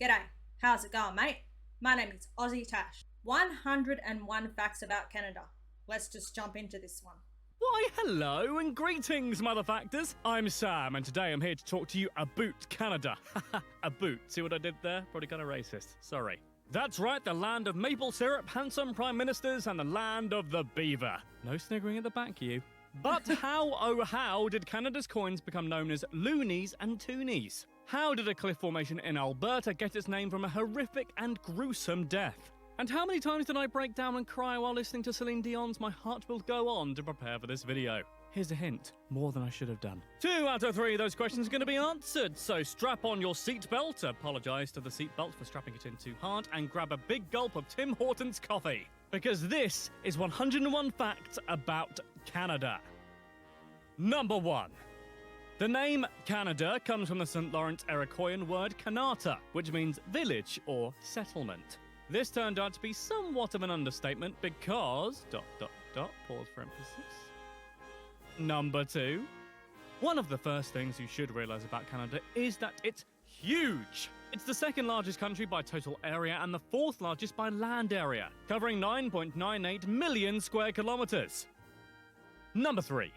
G'day, how's it going, mate? My name is AussieTash. 101 facts about Canada. Let's just jump into this one. Why, hello and greetings, motherfactors! I'm Sam, and today I'm here to talk to you about Canada. About. See what I did there? Probably kind of racist. Sorry. That's right, the land of maple syrup, handsome prime ministers, and the land of the beaver. No sniggering at the back, you. But how, oh how, did Canada's coins become known as loonies and toonies? How did a cliff formation in Alberta get its name from a horrific and gruesome death? And how many times did I break down and cry while listening to Celine Dion's My Heart Will Go On to prepare for this video? Here's a hint, more than I should have done. 2 out of 3 of those questions are going to be answered, so strap on your seatbelt, apologise to the seatbelt for strapping it in too hard, and grab a big gulp of Tim Hortons coffee. Because this is 101 facts about Canada. Number 1. The name Canada comes from the St. Lawrence Iroquoian word Kanata, which means village or settlement. This turned out to be somewhat of an understatement because... pause for emphasis. Number 2. One of the first things you should realise about Canada is that it's huge. It's the second largest country by total area and the 4th largest by land area, covering 9.98 million square kilometres. Number 3.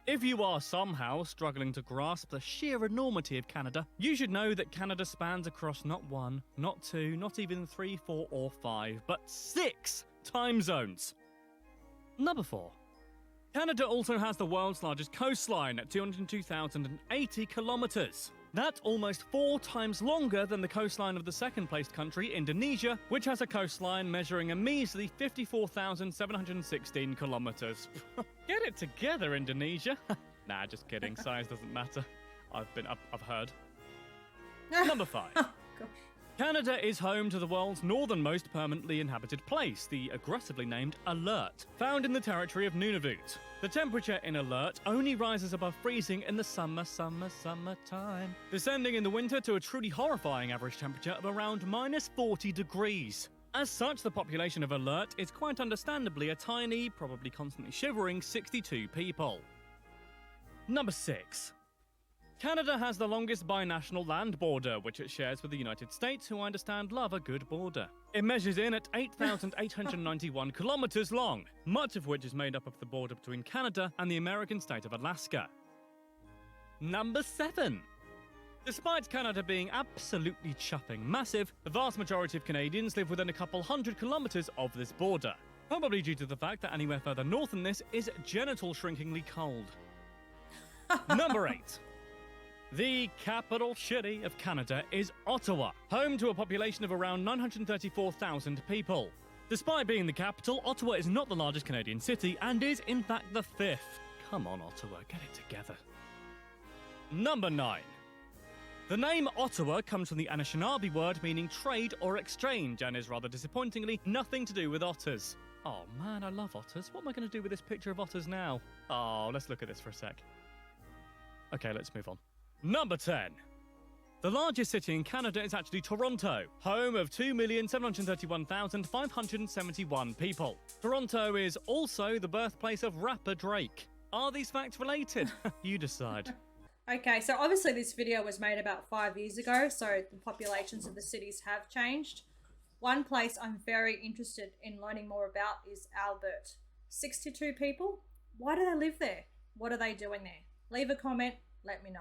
If you are somehow struggling to grasp the sheer enormity of Canada, you should know that Canada spans across not 1, not 2, not even 3, 4, or 5, but 6 time zones. Number 4. Canada also has the world's largest coastline at 202,080 kilometres. That's almost 4 times longer than the coastline of the second-placed country, Indonesia, which has a coastline measuring a measly 54,716 kilometres. Get it together, Indonesia. Nah, just kidding. Size doesn't matter. I've heard. Number 5. Oh, gosh. Canada is home to the world's northernmost permanently inhabited place, the aggressively named Alert, found in the territory of Nunavut. The temperature in Alert only rises above freezing in the summertime, descending in the winter to a truly horrifying average temperature of around -40 degrees. As such, the population of Alert is quite understandably a tiny, probably constantly shivering 62 people. Number 6. Canada has the longest binational land border, which it shares with the United States, who I understand love a good border. It measures in at 8,891 kilometres long, much of which is made up of the border between Canada and the American state of Alaska. Number 7. Despite Canada being absolutely chuffing massive, the vast majority of Canadians live within a couple hundred kilometres of this border, probably due to the fact that anywhere further north than this is genital shrinkingly cold. Number 8. The capital city of Canada is Ottawa, home to a population of around 934,000 people. Despite being the capital, Ottawa is not the largest Canadian city and is in fact the 5th. Come on, Ottawa, get it together. Number 9. The name Ottawa comes from the Anishinaabe word meaning trade or exchange and is rather disappointingly nothing to do with otters. Oh man, I love otters. What am I going to do with this picture of otters now? Oh, let's look at this for a sec. Okay, let's move on. Number 10. The largest city in Canada is actually Toronto, home of 2,731,571 people. Toronto is also the birthplace of rapper Drake. Are these facts related? You decide. Okay, so obviously this video was made about 5 years ago, so the populations of the cities have changed. One place I'm very interested in learning more about is Albert. 62 people? Why do they live there? What are they doing there? Leave a comment, let me know.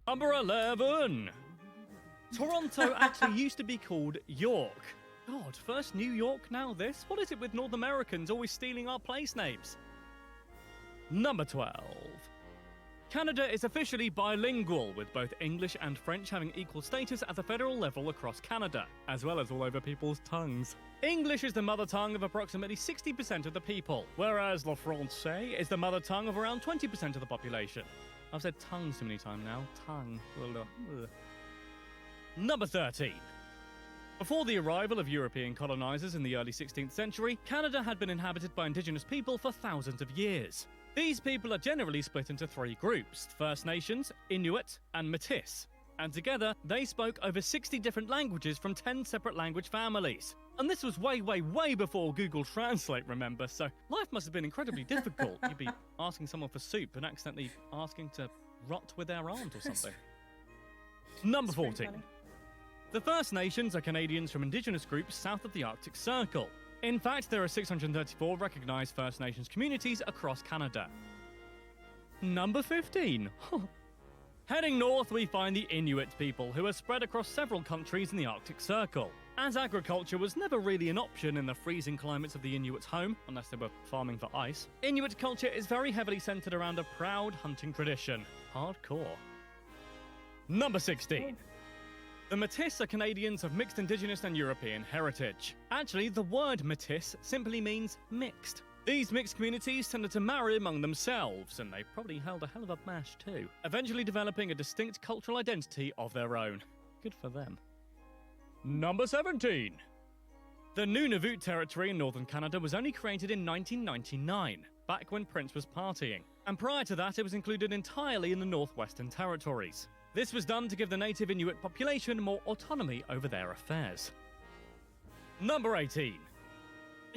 Number 11. Toronto actually used to be called York. God, first New York, now this? What is it with North Americans always stealing our place names? Number 12. Canada is officially bilingual, with both English and French having equal status at the federal level across Canada, as well as all over people's tongues. English is the mother tongue of approximately 60% of the people, whereas le français is the mother tongue of around 20% of the population. I've said tongue so many times now. Tongue. Ugh. Number 13. Before the arrival of European colonisers in the early 16th century, Canada had been inhabited by Indigenous people for thousands of years. These people are generally split into 3 groups: First Nations, Inuit, and Métis. And together, they spoke over 60 different languages from 10 separate language families. And this was way before Google Translate, remember, so life must have been incredibly difficult. You'd be asking someone for soup and accidentally asking to rot with their aunt or something. Number 14. The First Nations are Canadians from Indigenous groups south of the Arctic Circle. In fact, there are 634 recognised First Nations communities across Canada. Number 15. Heading north, we find the Inuit people, who are spread across several countries in the Arctic Circle. As agriculture was never really an option in the freezing climates of the Inuits' home, unless they were farming for ice, Inuit culture is very heavily centred around a proud hunting tradition. Hardcore. Number 16. The Métis are Canadians of mixed Indigenous and European heritage. Actually, the word Métis simply means mixed. These mixed communities tended to marry among themselves, and they probably held a hell of a mash too, eventually developing a distinct cultural identity of their own. Good for them. Number 17. The Nunavut territory in northern Canada was only created in 1999, back when Prince was partying, and prior to that it was included entirely in the Northwestern Territories. This was done to give the native Inuit population more autonomy over their affairs. Number 18.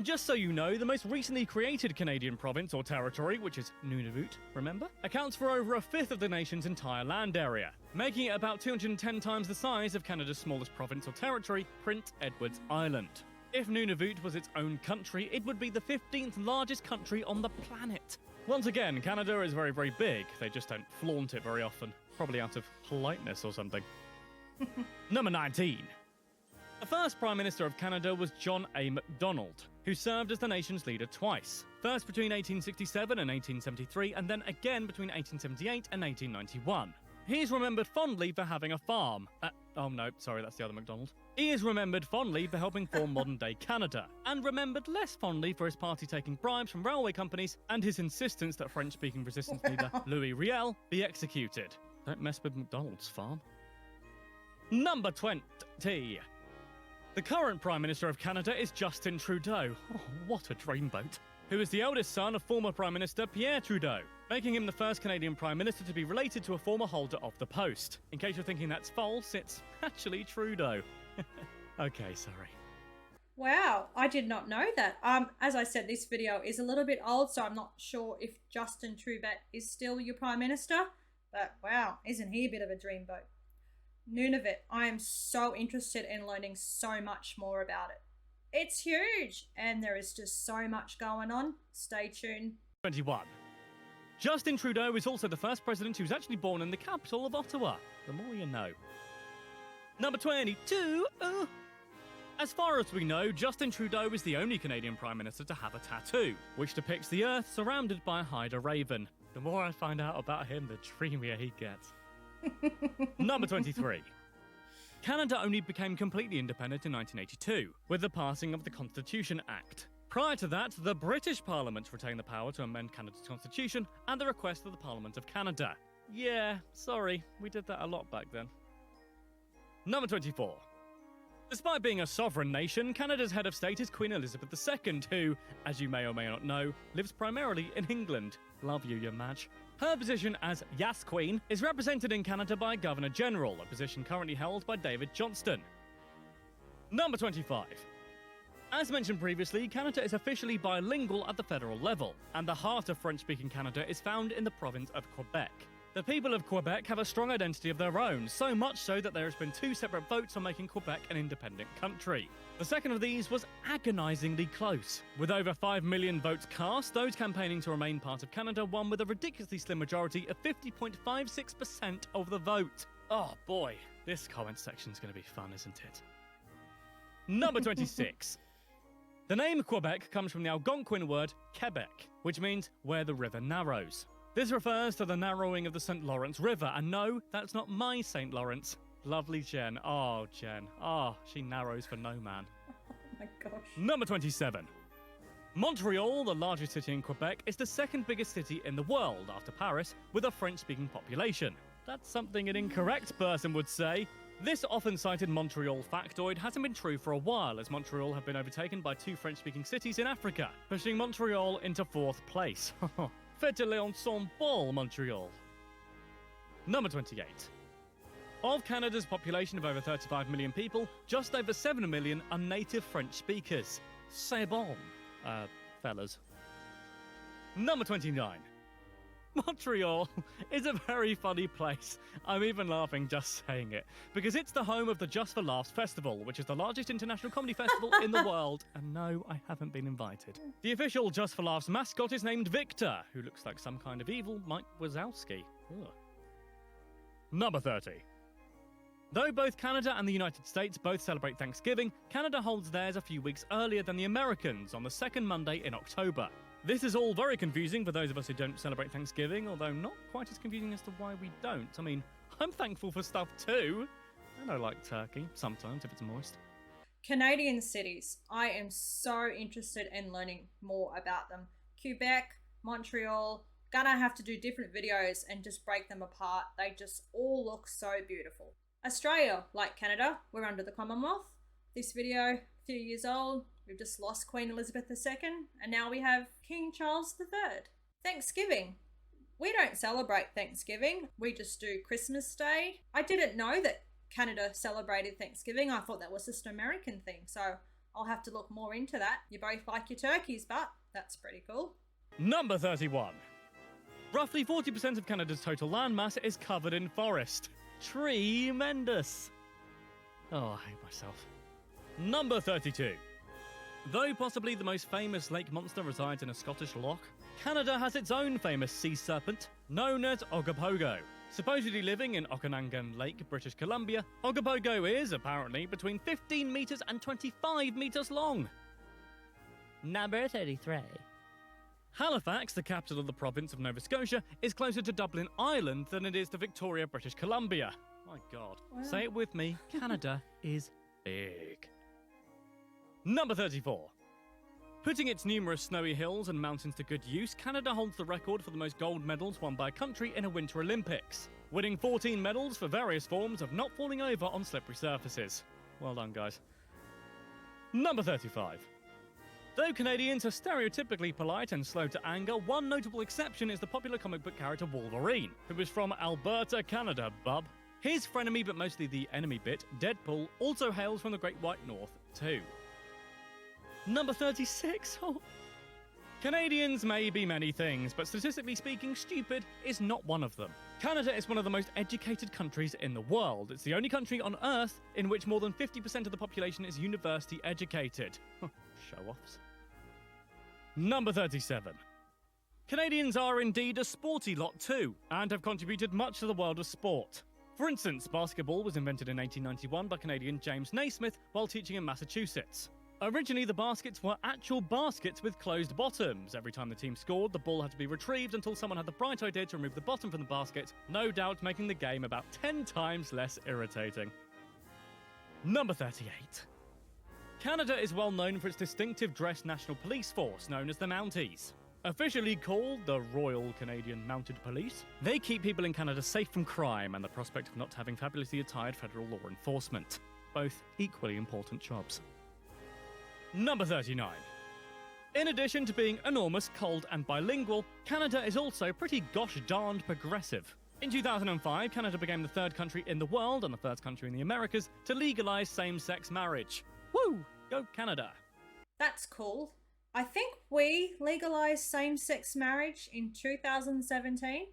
Just so you know, the most recently created Canadian province or territory, which is Nunavut, remember, accounts for over a fifth of the nation's entire land area, making it about 210 times the size of Canada's smallest province or territory, Prince Edward's Island. If Nunavut was its own country, it would be the 15th largest country on the planet. Once again, Canada is very, very big. They just don't flaunt it very often. Probably out of politeness or something. Number 19. The first Prime Minister of Canada was John A. Macdonald, who served as the nation's leader twice. First between 1867 and 1873, and then again between 1878 and 1891. He is remembered fondly for having a farm. Oh no, sorry, that's the other MacDonald. He is remembered fondly for helping form modern-day Canada, and remembered less fondly for his party taking bribes from railway companies and his insistence that French-speaking resistance leader Louis Riel be executed. Don't mess with MacDonald's farm. Number 20. The current Prime Minister of Canada is Justin Trudeau. Oh, what a dreamboat. Who is the eldest son of former Prime Minister Pierre Trudeau, making him the first Canadian Prime Minister to be related to a former holder of the post. In case you're thinking that's false, it's actually Trudeau. Okay, sorry. Wow, I did not know that. As I said, this video is a little bit old, so I'm not sure if Justin Trudeau is still your Prime Minister. But wow, isn't he a bit of a dreamboat? Nunavut, I am so interested in learning so much more about it. It's huge, and there is just so much going on. Stay tuned. 21. Justin Trudeau is also the first president who was actually born in the capital of Ottawa. The more you know. Number 22. As far as we know, Justin Trudeau is the only Canadian Prime Minister to have a tattoo, which depicts the Earth surrounded by a Haida raven. The more I find out about him, the dreamier he gets. Number 23. Canada only became completely independent in 1982, with the passing of the Constitution Act. Prior to that, the British Parliament retained the power to amend Canada's constitution at the request of the Parliament of Canada. Yeah, sorry, we did that a lot back then. Number 24. Despite being a sovereign nation, Canada's head of state is Queen Elizabeth II, who, as you may or may not know, lives primarily in England. Love you, your Madge. Her position as Yas Queen is represented in Canada by Governor General, a position currently held by David Johnston. Number 25. As mentioned previously, Canada is officially bilingual at the federal level, and the heart of French-speaking Canada is found in the province of Quebec. The people of Quebec have a strong identity of their own, so much so that there has been 2 separate votes on making Quebec an independent country. The second of these was agonisingly close. With over 5 million votes cast, those campaigning to remain part of Canada won with a ridiculously slim majority of 50.56% of the vote. Oh boy, this comment section's going to be fun, isn't it? Number 26. The name Quebec comes from the Algonquin word Quebec, which means where the river narrows. This refers to the narrowing of the St. Lawrence River, and no, that's not my St. Lawrence. Lovely Jen. Oh, Jen. Oh, she narrows for no man. Oh my gosh. Number 27. Montreal, the largest city in Quebec, is the second biggest city in the world after Paris, with a French-speaking population. That's something an incorrect person would say. This often cited Montreal factoid hasn't been true for a while, as Montreal have been overtaken by 2 French-speaking cities in Africa, pushing Montreal into 4th place. Faites-le ensemble, Montreal. Number 28. Of Canada's population of over 35 million people, just over 7 million are native French speakers. C'est bon, fellas. Number 29. Montreal is a very funny place. I'm even laughing just saying it, because it's the home of the Just for Laughs Festival, which is the largest international comedy festival in the world. And no, I haven't been invited. The official Just for Laughs mascot is named Victor, who looks like some kind of evil Mike Wazowski. Ugh. Number 30. Though both Canada and the United States both celebrate Thanksgiving, Canada holds theirs a few weeks earlier than the Americans on the second Monday in October. This is all very confusing for those of us who don't celebrate Thanksgiving, although not quite as confusing as to why we don't. I mean, I'm thankful for stuff too. And I like turkey, sometimes if it's moist. Canadian cities. I am so interested in learning more about them. Quebec, Montreal, gonna have to do different videos and just break them apart. They just all look so beautiful. Australia, like Canada, we're under the Commonwealth. This video, a few years old. We've just lost Queen Elizabeth II, and now we have King Charles III. Thanksgiving. We don't celebrate Thanksgiving. We just do Christmas Day. I didn't know that Canada celebrated Thanksgiving. I thought that was just an American thing, so I'll have to look more into that. You both like your turkeys, but that's pretty cool. Number 31. Roughly 40% of Canada's total landmass is covered in forest. Tremendous. Oh, I hate myself. Number 32. Though possibly the most famous lake monster resides in a Scottish loch, Canada has its own famous sea serpent, known as Ogopogo. Supposedly living in Okanagan Lake, British Columbia, Ogopogo is, apparently, between 15 metres and 25 metres long. Number 33. Halifax, the capital of the province of Nova Scotia, is closer to Dublin, Ireland than it is to Victoria, British Columbia. My God. Wow. Say it with me, Canada is big. Number 34. Putting its numerous snowy hills and mountains to good use, Canada holds the record for the most gold medals won by a country in a Winter Olympics, winning 14 medals for various forms of not falling over on slippery surfaces. Well done, guys. Number 35. Though Canadians are stereotypically polite and slow to anger, one notable exception is the popular comic book character Wolverine, who is from Alberta, Canada, bub. His frenemy, but mostly the enemy bit, Deadpool, also hails from the Great White North, too. Number 36. Oh. Canadians may be many things, but statistically speaking, stupid is not one of them. Canada is one of the most educated countries in the world. It's the only country on Earth in which more than 50% of the population is university educated. Show-offs. Number 37. Canadians are indeed a sporty lot too, and have contributed much to the world of sport. For instance, basketball was invented in 1891 by Canadian James Naismith while teaching in Massachusetts. Originally, the baskets were actual baskets with closed bottoms. Every time the team scored, the ball had to be retrieved until someone had the bright idea to remove the bottom from the basket, no doubt making the game about 10 times less irritating. Number 38. Canada is well known for its distinctive dress national police force, known as the Mounties. Officially called the Royal Canadian Mounted Police, they keep people in Canada safe from crime and the prospect of not having fabulously attired federal law enforcement. Both equally important jobs. Number 39. In addition to being enormous, cold and bilingual, Canada is also pretty gosh darned progressive. In 2005, Canada became the third country in the world and the first country in the Americas to legalise same-sex marriage. Woo! Go Canada! That's cool. I think we legalised same-sex marriage in 2017.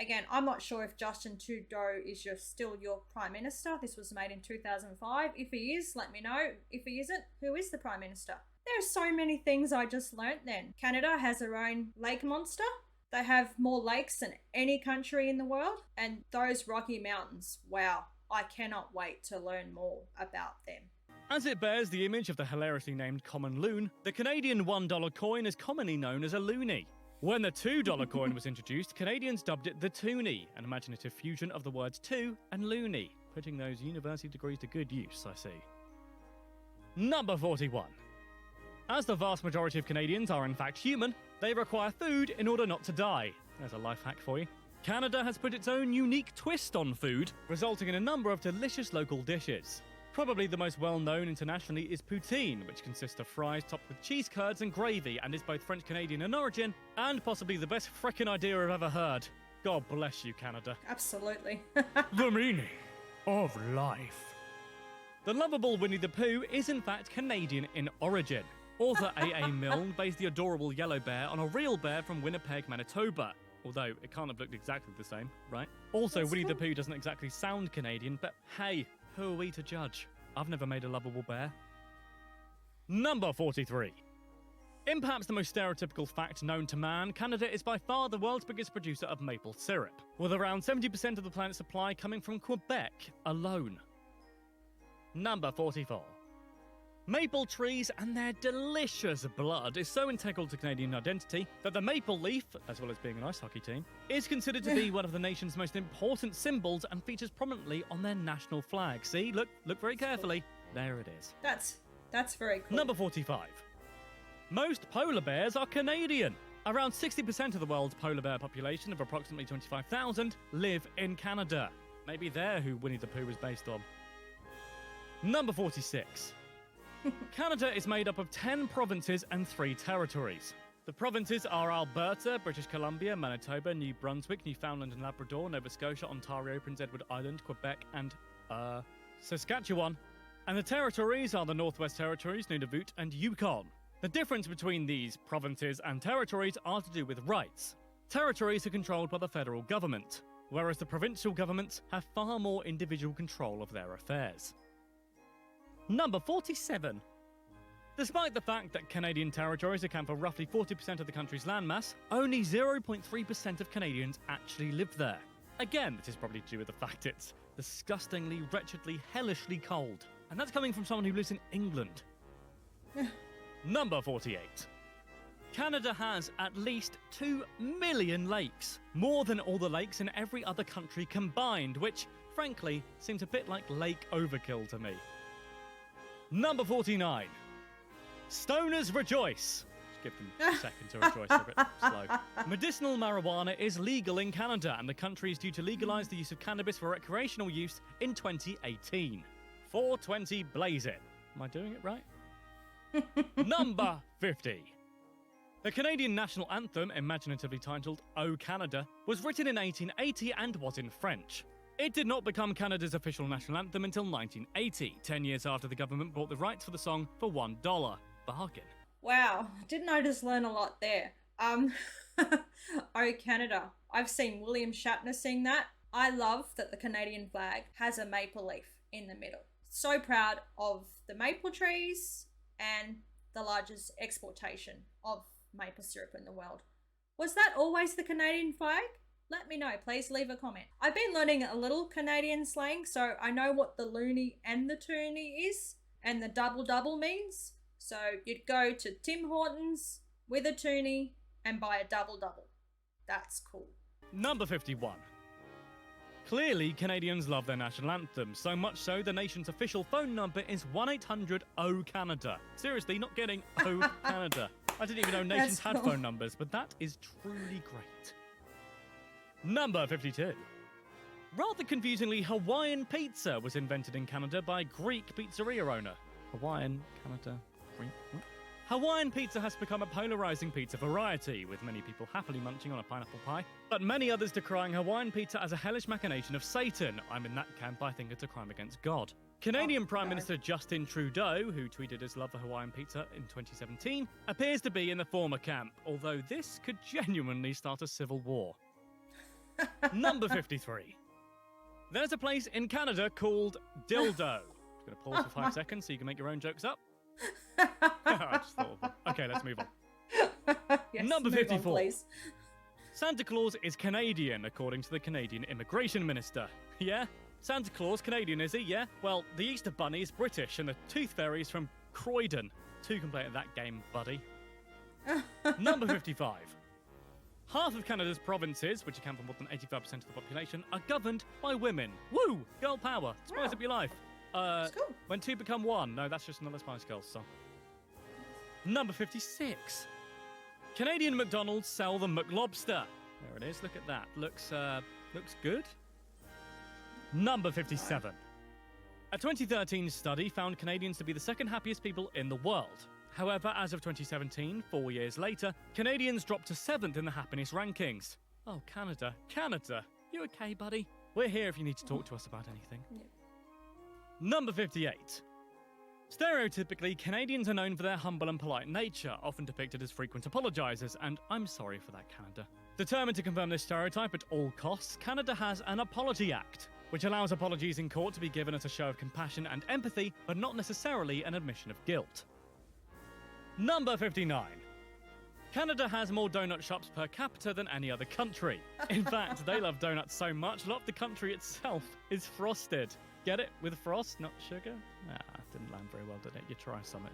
Again, I'm not sure if Justin Trudeau is still your Prime Minister. This was made in 2005. If he is, let me know. If he isn't, who is the Prime Minister? There are so many things I just learnt then. Canada has their own lake monster. They have more lakes than any country in the world. And those Rocky Mountains, wow, I cannot wait to learn more about them. As it bears the image of the hilariously named common loon, the Canadian $1 coin is commonly known as a loonie. When the $2 coin was introduced, Canadians dubbed it the toonie, an imaginative fusion of the words two and loony, putting those university degrees to good use, I see. Number 41. As the vast majority of Canadians are in fact human, they require food in order not to die. There's a life hack for you. Canada has put its own unique twist on food, resulting in a number of delicious local dishes. Probably the most well-known internationally is poutine, which consists of fries topped with cheese curds and gravy and is both French-Canadian in origin and possibly the best frickin' idea I've ever heard. God bless you, Canada. Absolutely. The meaning of life. The lovable Winnie the Pooh is in fact Canadian in origin. Author A.A. Milne based the adorable yellow bear on a real bear from Winnipeg, Manitoba. Although it can't have looked exactly the same, right? Also, That's Winnie the cool. Pooh doesn't exactly sound Canadian, but hey, who are we to judge? I've never made a lovable bear. Number 43. In perhaps the most stereotypical fact known to man, Canada is by far the world's biggest producer of maple syrup, with around 70% of the planet's supply coming from Quebec alone. Number 44. Maple trees and their delicious blood is so integral to Canadian identity that the maple leaf, as well as being an ice hockey team, is considered to be one of the nation's most important symbols and features prominently on their national flag. See, look very carefully. There it is. That's very cool. Number 45. Most polar bears are Canadian. Around 60% of the world's polar bear population of approximately 25,000 live in Canada. Maybe they're who Winnie the Pooh was based on. Number 46. Canada is made up of 10 provinces and 3 territories. The provinces are Alberta, British Columbia, Manitoba, New Brunswick, Newfoundland and Labrador, Nova Scotia, Ontario, Prince Edward Island, Quebec, and, Saskatchewan. And the territories are the Northwest Territories, Nunavut, and Yukon. The difference between these provinces and territories are to do with rights. Territories are controlled by the federal government, whereas the provincial governments have far more individual control of their affairs. Number 47. Despite the fact that Canadian territories account for roughly 40% of the country's landmass, only 0.3% of Canadians actually live there. Again, this is probably due to the fact it's disgustingly, wretchedly, hellishly cold. And that's coming from someone who lives in England. Number 48. Canada has at least 2 million lakes, more than all the lakes in every other country combined, which, frankly, seems a bit like lake overkill to me. Number 49. Stoners rejoice. Just give them a second to rejoice. They're a bit slow. Medicinal marijuana is legal in Canada, and the country is due to legalise the use of cannabis for recreational use in 2018. 420 blaze it. Am I doing it right? Number 50. The Canadian national anthem, imaginatively titled O Canada, was written in 1880 and was in French. It did not become Canada's official national anthem until 1980, 10 years after the government bought the rights for the song for $1. Bargain. Wow, didn't I just learn a lot there? Oh Canada. I've seen William Shatner sing that. I love that the Canadian flag has a maple leaf in the middle. So proud of the maple trees and the largest exportation of maple syrup in the world. Was that always the Canadian flag? Let me know. Please leave a comment. I've been learning a little Canadian slang, so I know what the loony and the toonie is, and the double means. So you'd go to Tim Hortons with a toonie and buy a double. That's cool. Number 51. Clearly, Canadians love their national anthem, so much so the nation's official phone number is 1-800-O-Canada. Seriously, not getting O Canada. I didn't even know nations had phone numbers, but that is truly great. Number 52. Rather confusingly, Hawaiian pizza was invented in Canada by Greek pizzeria owner. Hawaiian, Canada, Greek. What? Hawaiian pizza has become a polarizing pizza variety, with many people happily munching on a pineapple pie, but many others decrying Hawaiian pizza as a hellish machination of Satan. I'm in that camp. I think it's a crime against God. Canadian Prime Minister Justin Trudeau, who tweeted his love for Hawaiian pizza in 2017, appears to be in the former camp, although this could genuinely start a civil war. Number 53. There's a place in Canada called Dildo. I'm going to pause for 5 seconds so you can make your own jokes up. I just thought of them. Okay, let's move on. Yes, Number 54. On, please. Santa Claus is Canadian, according to the Canadian Immigration Minister. Yeah? Santa Claus Canadian, is he? Yeah? Well, the Easter Bunny is British, and the Tooth Fairy is from Croydon. 2 can play at that game, buddy. Number 55. Half of Canada's provinces, which account for more than 85% of the population, are governed by women. Woo! Girl power. Spice up your life. That's cool. When 2 become 1. No, that's just another Spice Girls song. Number 56. Canadian McDonald's sell the McLobster. There it is. Look at that. Looks good. Number 57. A 2013 study found Canadians to be the second happiest people in the world. However, as of 2017, 4 years later, Canadians dropped to 7th in the happiness rankings. Oh, Canada. Canada. You okay, buddy? We're here if you need to talk to us about anything. Yeah. Number 58. Stereotypically, Canadians are known for their humble and polite nature, often depicted as frequent apologisers, and I'm sorry for that, Canada. Determined to confirm this stereotype at all costs, Canada has an Apology Act, which allows apologies in court to be given as a show of compassion and empathy, but not necessarily an admission of guilt. Number 59. Canada has more donut shops per capita than any other country. In fact, they love donuts so much, a lot of the country itself is frosted. Get it? With frost, not sugar? Nah, didn't land very well, did it? You try something.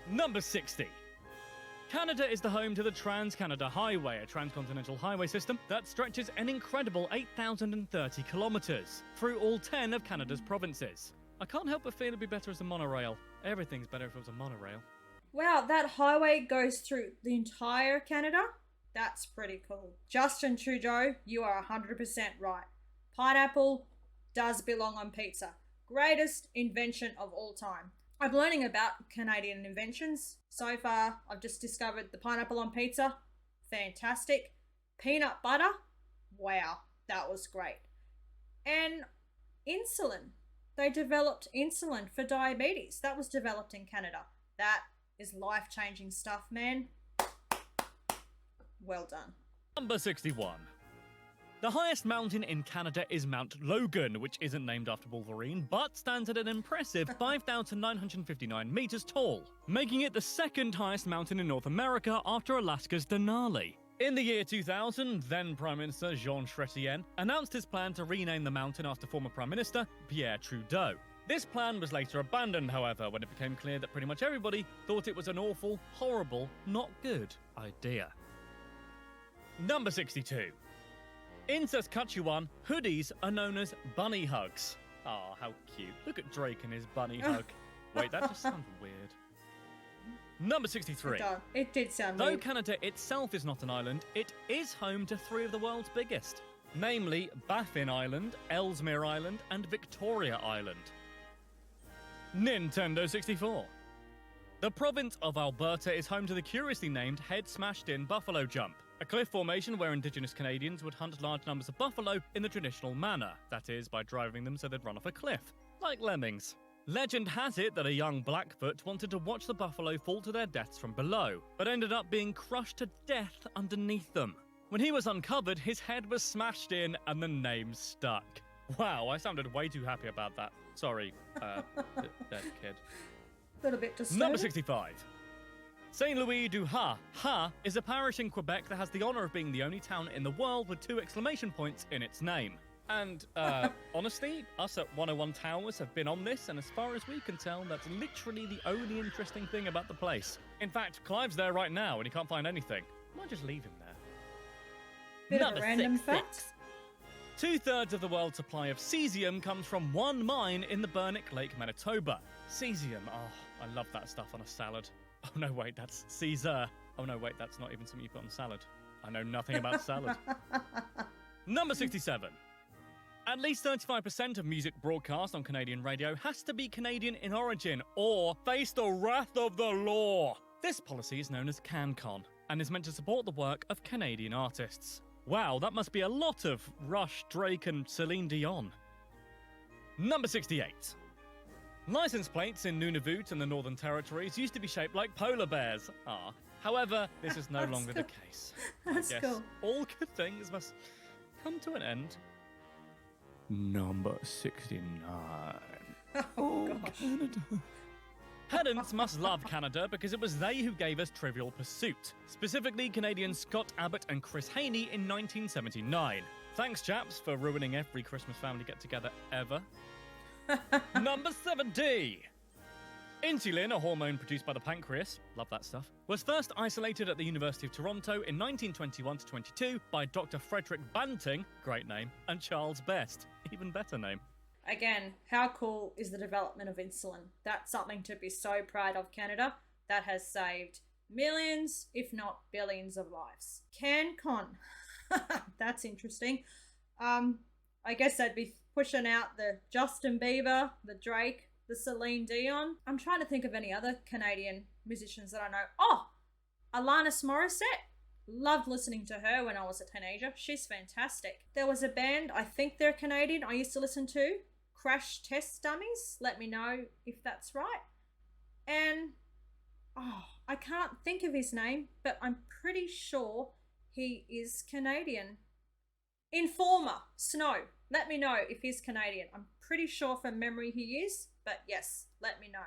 Number 60. Canada is the home to the Trans-Canada Highway, a transcontinental highway system that stretches an incredible 8,030 kilometres through all 10 of Canada's provinces. I can't help but feel it'd be better as a monorail. Everything's better if it was a monorail. Wow, that highway goes through the entire Canada? That's pretty cool. Justin Trudeau, you are 100% right. Pineapple does belong on pizza. Greatest invention of all time. I'm learning about Canadian inventions. So far, I've just discovered the pineapple on pizza. Fantastic. Peanut butter. Wow, that was great. And insulin. They developed insulin for diabetes. That was developed in Canada. That is life-changing stuff, man. Well done. Number 61. The highest mountain in Canada is Mount Logan, which isn't named after Wolverine, but stands at an impressive 5,959 metres tall, making it the second highest mountain in North America after Alaska's Denali. In the year 2000, then Prime Minister Jean Chrétien announced his plan to rename the mountain after former Prime Minister Pierre Trudeau. This plan was later abandoned, however, when it became clear that pretty much everybody thought it was an awful, horrible, not good idea. Number 62. In Saskatchewan, hoodies are known as bunny hugs. Ah, how cute. Look at Drake and his bunny hug. Wait, that just sounds weird. Number 63. It did sound Though weird. Canada itself is not an island, it is home to 3 of the world's biggest. Namely, Baffin Island, Ellesmere Island, and Victoria Island. Nintendo 64. The province of Alberta is home to the curiously named Head Smashed In Buffalo Jump, a cliff formation where Indigenous Canadians would hunt large numbers of buffalo in the traditional manner, that is, by driving them so they'd run off a cliff, like lemmings. Legend has it that a young Blackfoot wanted to watch the buffalo fall to their deaths from below, but ended up being crushed to death underneath them. When he was uncovered, his head was smashed in and the name stuck. Wow, I sounded way too happy about that. Sorry, dead kid. A little bit disturbing. Number 65. Saint Louis du Ha. Ha is a parish in Quebec that has the honour of being the only town in the world with 2 exclamation points in its name. And, honestly, us at 101 Towers have been on this, and as far as we can tell, that's literally the only interesting thing about the place. In fact, Clive's there right now, and he can't find anything. Might just leave him there. Bit of a random fact. 2/3 of the world's supply of cesium comes from one mine in the Burnick Lake, Manitoba. Cesium, oh, I love that stuff on a salad. Oh no, wait, that's Caesar. Oh no, wait, that's not even something you put on salad. I know nothing about salad. Number 67. At least 35% of music broadcast on Canadian radio has to be Canadian in origin or face the wrath of the law. This policy is known as CanCon and is meant to support the work of Canadian artists. Wow, that must be a lot of Rush, Drake and Celine Dion. Number 68. License plates in Nunavut and the Northern Territories used to be shaped like polar bears. However, this is no longer the case. That's cool. All good things must come to an end. Number 69. Oh, gosh. Canada. Pedants must love Canada because it was they who gave us Trivial Pursuit, specifically Canadians Scott Abbott and Chris Haney in 1979. Thanks, chaps, for ruining every Christmas family get-together ever. Number 70. Insulin, a hormone produced by the pancreas, love that stuff, was first isolated at the University of Toronto in 1921 to 22 by Dr. Frederick Banting, great name, and Charles Best, even better name. Again, how cool is the development of insulin? That's something to be so proud of, Canada. That has saved millions, if not billions of lives. CanCon. That's interesting. I guess they'd be pushing out the Justin Bieber, the Drake, the Celine Dion. I'm trying to think of any other Canadian musicians that I know. Oh, Alanis Morissette. Loved listening to her when I was a teenager. She's fantastic. There was a band, I think they're Canadian, I used to listen to, Crash Test Dummies. Let me know if that's right. And I can't think of his name, but I'm pretty sure he is Canadian. Informer Snow. Let me know if he's Canadian. I'm pretty sure from memory he is, but yes, let me know.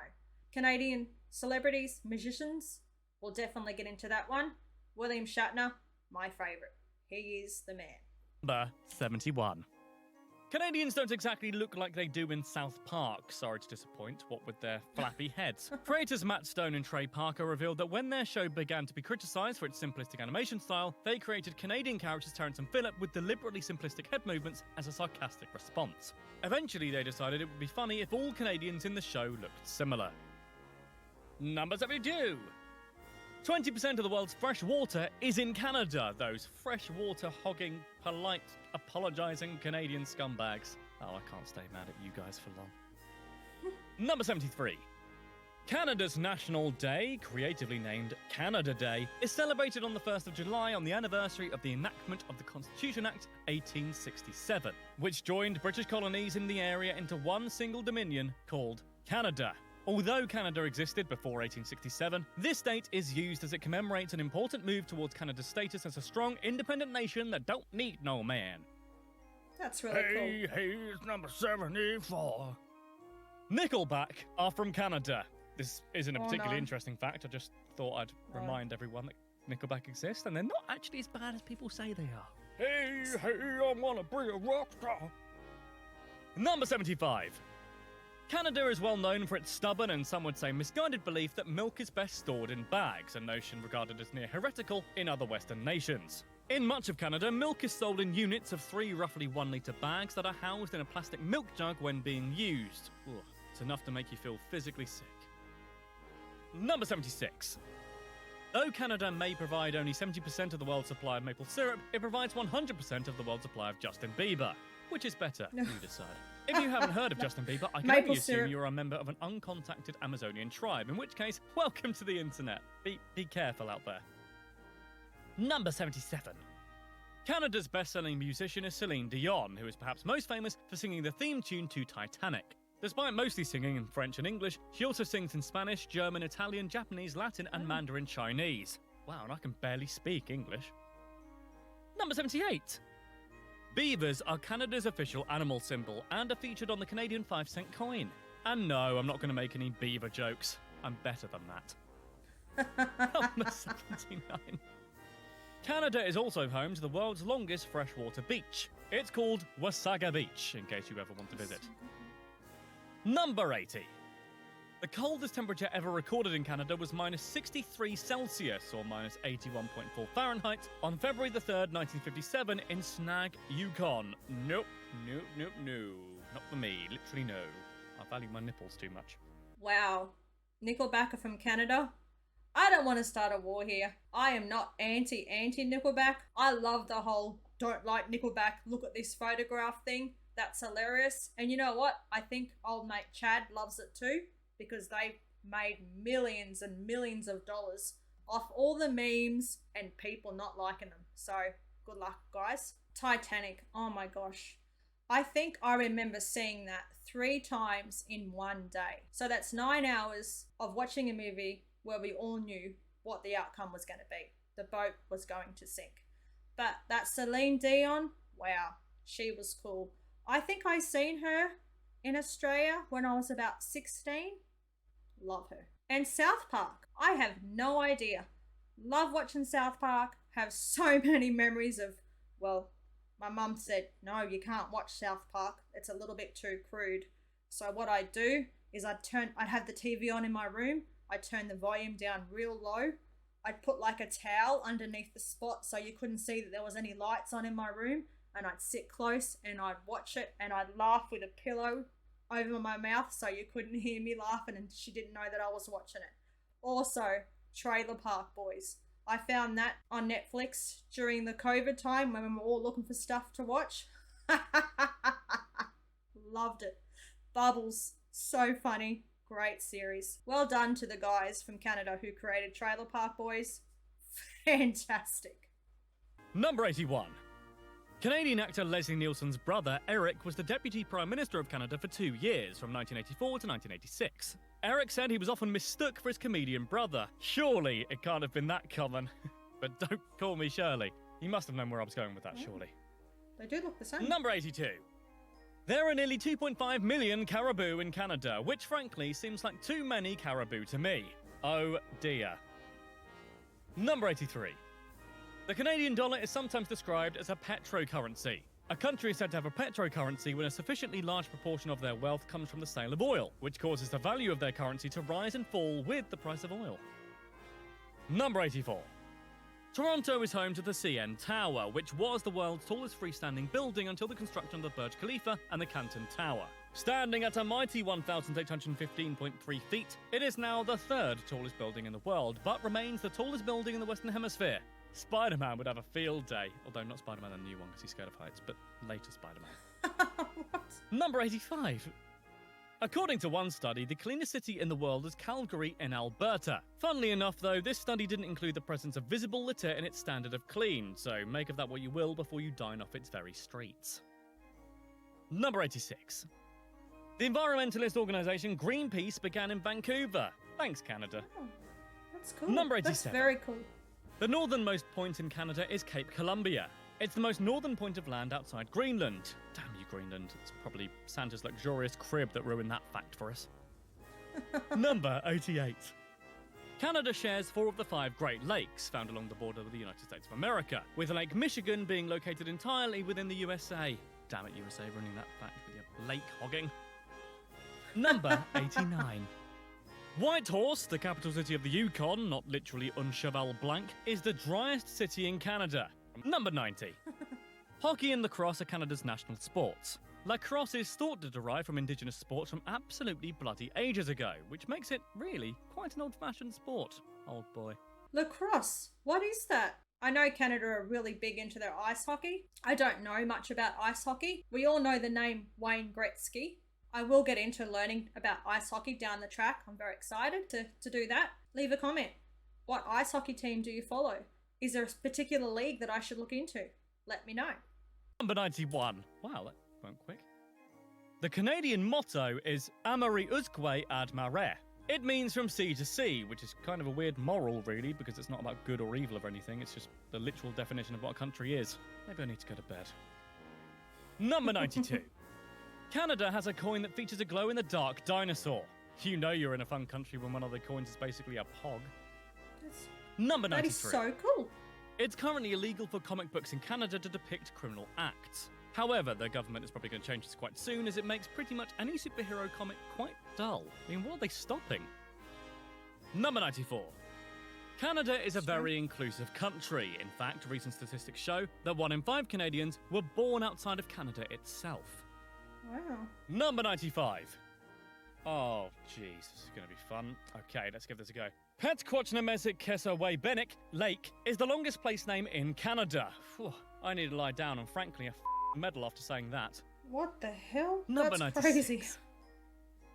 Canadian celebrities, musicians, we'll definitely get into that one. William Shatner, my favourite. He is the man. Number 71. Canadians don't exactly look like they do in South Park, sorry to disappoint, what with their flappy heads. Creators Matt Stone and Trey Parker revealed that when their show began to be criticised for its simplistic animation style, they created Canadian characters Terrence and Phillip with deliberately simplistic head movements as a sarcastic response. Eventually, they decided it would be funny if all Canadians in the show looked similar. Number 72. 20% of the world's fresh water is in Canada, those freshwater hogging, polite, apologising Canadian scumbags. Oh, I can't stay mad at you guys for long. Number 73. Canada's National Day, creatively named Canada Day, is celebrated on the 1st of July on the anniversary of the enactment of the Constitution Act 1867, which joined British colonies in the area into one single dominion called Canada. Although Canada existed before 1867, this date is used as it commemorates an important move towards Canada's status as a strong, independent nation that don't need no man. That's really cool. Here's number 74. Nickelback are from Canada. This isn't a particularly interesting fact. I just thought I'd remind everyone that Nickelback exists, and they're not actually as bad as people say they are. Hey, I wanna be a rock star. Number 75. Canada is well known for its stubborn and some would say misguided belief that milk is best stored in bags, a notion regarded as near heretical in other Western nations. In much of Canada, milk is sold in units of 3 roughly 1 litre bags that are housed in a plastic milk jug when being used. Ugh, it's enough to make you feel physically sick. Number 76. Though Canada may provide only 70% of the world's supply of maple syrup, it provides 100% of the world's supply of Justin Bieber. Which is better? You decide. If you haven't heard of Justin Bieber, I can only assume you're a member of an uncontacted Amazonian tribe, in which case, welcome to the internet. Be careful out there. Number 77. Canada's best-selling musician is Celine Dion, who is perhaps most famous for singing the theme tune to Titanic. Despite mostly singing in French and English, she also sings in Spanish, German, Italian, Japanese, Latin, and Mandarin Chinese. Wow, and I can barely speak English. Number 78. Beavers are Canada's official animal symbol and are featured on the Canadian 5-cent coin. And no, I'm not going to make any beaver jokes. I'm better than that. Number 79. Canada is also home to the world's longest freshwater beach. It's called Wasaga Beach, in case you ever want to visit. Number 80. The coldest temperature ever recorded in Canada was minus 63 Celsius, or minus 81.4 Fahrenheit, on February the 3rd, 1957, in Snag, Yukon. Nope. Not for me. Literally no. I value my nipples too much. Wow. Nickelback are from Canada? I don't want to start a war here. I am not anti-Nickelback. I love the whole don't like Nickelback, look at this photograph thing. That's hilarious. And you know what? I think old mate Chad loves it too, because they made millions and millions of dollars off all the memes and people not liking them. So good luck, guys. Titanic. Oh my gosh. I think I remember seeing that 3 times in one day. So that's 9 hours of watching a movie where we all knew what the outcome was going to be. The boat was going to sink. But that Celine Dion, wow, she was cool. I think I seen her in Australia when I was about 16. Love her. And South Park. I have no idea. Love watching South Park. Have so many memories of, well, my mum said, no, you can't watch South Park. It's a little bit too crude. So what I do is I'd have the TV on in my room. I'd turn the volume down real low. I'd put like a towel underneath the spot so you couldn't see that there was any lights on in my room. And I'd sit close and I'd watch it and I'd laugh with a pillow over my mouth so you couldn't hear me laughing and she didn't know that I was watching it. Also, Trailer Park Boys. I found that on Netflix during the COVID time when we were all looking for stuff to watch. Loved it. Bubbles. So funny. Great series. Well done to the guys from Canada who created Trailer Park Boys. Fantastic. Number 81. Canadian actor Leslie Nielsen's brother, Eric, was the Deputy Prime Minister of Canada for 2 years, from 1984 to 1986. Eric said he was often mistook for his comedian brother. Surely it can't have been that common. But don't call me Shirley. You must have known where I was going with that, surely. They do look the same. Number 82. There are nearly 2.5 million caribou in Canada, which frankly seems like too many caribou to me. Oh dear. Number 83. The Canadian dollar is sometimes described as a petrocurrency. A country is said to have a petrocurrency when a sufficiently large proportion of their wealth comes from the sale of oil, which causes the value of their currency to rise and fall with the price of oil. Number 84. Toronto is home to the CN Tower, which was the world's tallest freestanding building until the construction of the Burj Khalifa and the Canton Tower. Standing at a mighty 1,815.3 feet, it is now the third tallest building in the world, but remains the tallest building in the Western Hemisphere. Spider-Man would have a field day, although not Spider-Man the new one because he's scared of heights, but later Spider-Man. What? Number 85. According to one study, the cleanest city in the world is Calgary in Alberta. Funnily enough, though, this study didn't include the presence of visible litter in its standard of clean, so make of that what you will before you dine off its very streets. Number 86. The environmentalist organisation Greenpeace began in Vancouver. Thanks, Canada. Oh, that's cool. Number 87. That's very cool. The northernmost point in Canada is Cape Columbia. It's the most northern point of land outside Greenland. Damn you, Greenland. It's probably Santa's luxurious crib that ruined that fact for us. Number 88. Canada shares 4 of the 5 Great Lakes found along the border with the United States of America, with Lake Michigan being located entirely within the USA. Damn it, USA, ruining that fact with your lake hogging. Number 89. Whitehorse, the capital city of the Yukon, not literally un cheval blanc, is the driest city in Canada. Number 90. Hockey and lacrosse are Canada's national sports. Lacrosse is thought to derive from Indigenous sports from absolutely bloody ages ago, which makes it really quite an old-fashioned sport. Old boy. Lacrosse. What is that? I know Canada are really big into their ice hockey. I don't know much about ice hockey. We all know the name Wayne Gretzky. I will get into learning about ice hockey down the track. I'm very excited to do that. Leave a comment. What ice hockey team do you follow? Is there a particular league that I should look into? Let me know. Number 91. Wow, that went quick. The Canadian motto is Amari Usque ad mare. It means from sea to sea, which is kind of a weird moral, really, because it's not about good or evil or anything. It's just the literal definition of what a country is. Maybe I need to go to bed. Number 92. Canada has a coin that features a glow-in-the-dark dinosaur. You know you're in a fun country when one of the coins is basically a pog. Number 93. That is so cool. It's currently illegal for comic books in Canada to depict criminal acts. However, the government is probably going to change this quite soon, as it makes pretty much any superhero comic quite dull. I mean, what are they stopping? Number 94. Canada is a very inclusive country. In fact, recent statistics show that 1 in 5 Canadians were born outside of Canada itself. Wow. Number 95. Oh, jeez, this is going to be fun. Okay, let's give this a go. Petquotchnamezik Kesawaybenik Lake is the longest place name in Canada. Whew, I need to lie down and frankly a medal after saying that. What the hell? Number That's 96. crazy.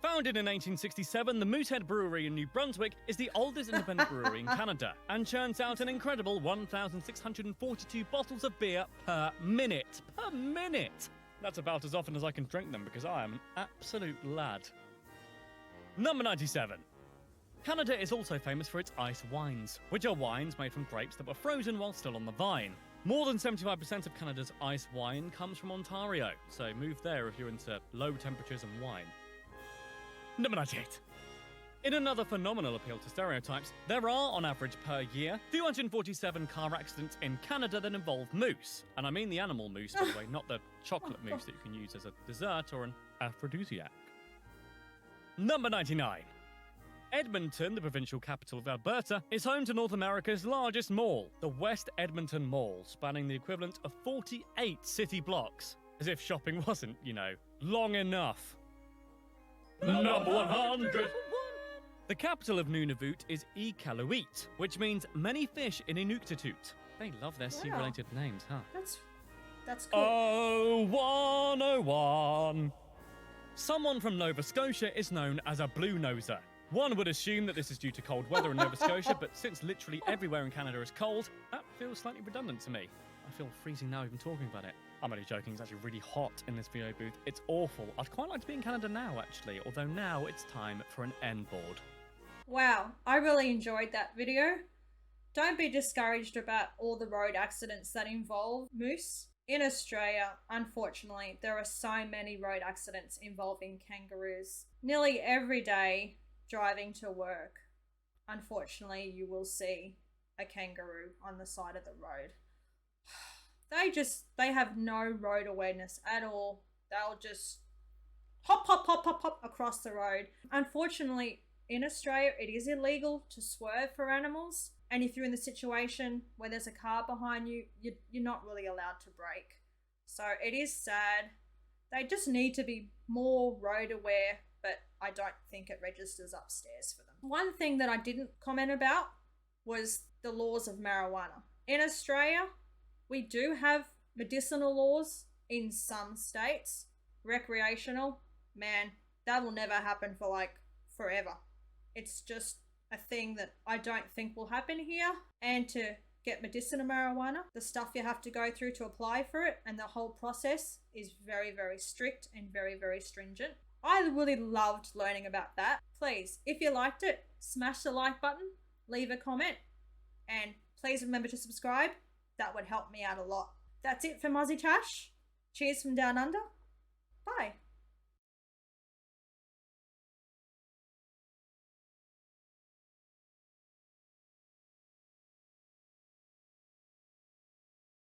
Founded in 1867, the Moosehead Brewery in New Brunswick is the oldest independent brewery in Canada and churns out an incredible 1,642 bottles of beer per minute. Per minute! That's about as often as I can drink them because I am an absolute lad. Number 97. Canada is also famous for its ice wines, which are wines made from grapes that were frozen while still on the vine. More than 75% of Canada's ice wine comes from Ontario, so move there if you're into low temperatures and wine. Number 98. In another phenomenal appeal to stereotypes, there are, on average per year, 247 car accidents in Canada that involve moose. And I mean the animal moose, by the way, not the chocolate moose that you can use as a dessert or an aphrodisiac. Number 99. Edmonton, the provincial capital of Alberta, is home to North America's largest mall, the West Edmonton Mall, spanning the equivalent of 48 city blocks. As if shopping wasn't, you know, long enough. Number 100. The capital of Nunavut is Iqaluit, which means many fish in Inuktitut. They love their sea-related names, huh? That's cool. Oh, 101. Someone from Nova Scotia is known as a blue noser. One would assume that this is due to cold weather in Nova Scotia, but since literally everywhere in Canada is cold, that feels slightly redundant to me. I feel freezing now even talking about it. I'm only joking, it's actually really hot in this VO booth. It's awful. I'd quite like to be in Canada now, actually, although now it's time for an N board. Wow, I really enjoyed that video. Don't be discouraged about all the road accidents that involve moose. In Australia, unfortunately, there are so many road accidents involving kangaroos. Nearly every day driving to work, unfortunately, you will see a kangaroo on the side of the road. They have no road awareness at all. They'll just hop, hop, hop, hop, hop across the road. Unfortunately, in Australia, it is illegal to swerve for animals. And if you're in the situation where there's a car behind you, you're not really allowed to brake. So it is sad. They just need to be more road aware, but I don't think it registers upstairs for them. One thing that I didn't comment about was the laws of marijuana. In Australia, we do have medicinal laws in some states. Recreational, man, that will never happen for like forever. It's just a thing that I don't think will happen here. And to get medicinal marijuana, the stuff you have to go through to apply for it and the whole process is very, very strict and very, very stringent. I really loved learning about that. Please, if you liked it, smash the like button, leave a comment, and please remember to subscribe. That would help me out a lot. That's it from AussieTash. Cheers from down under. Bye.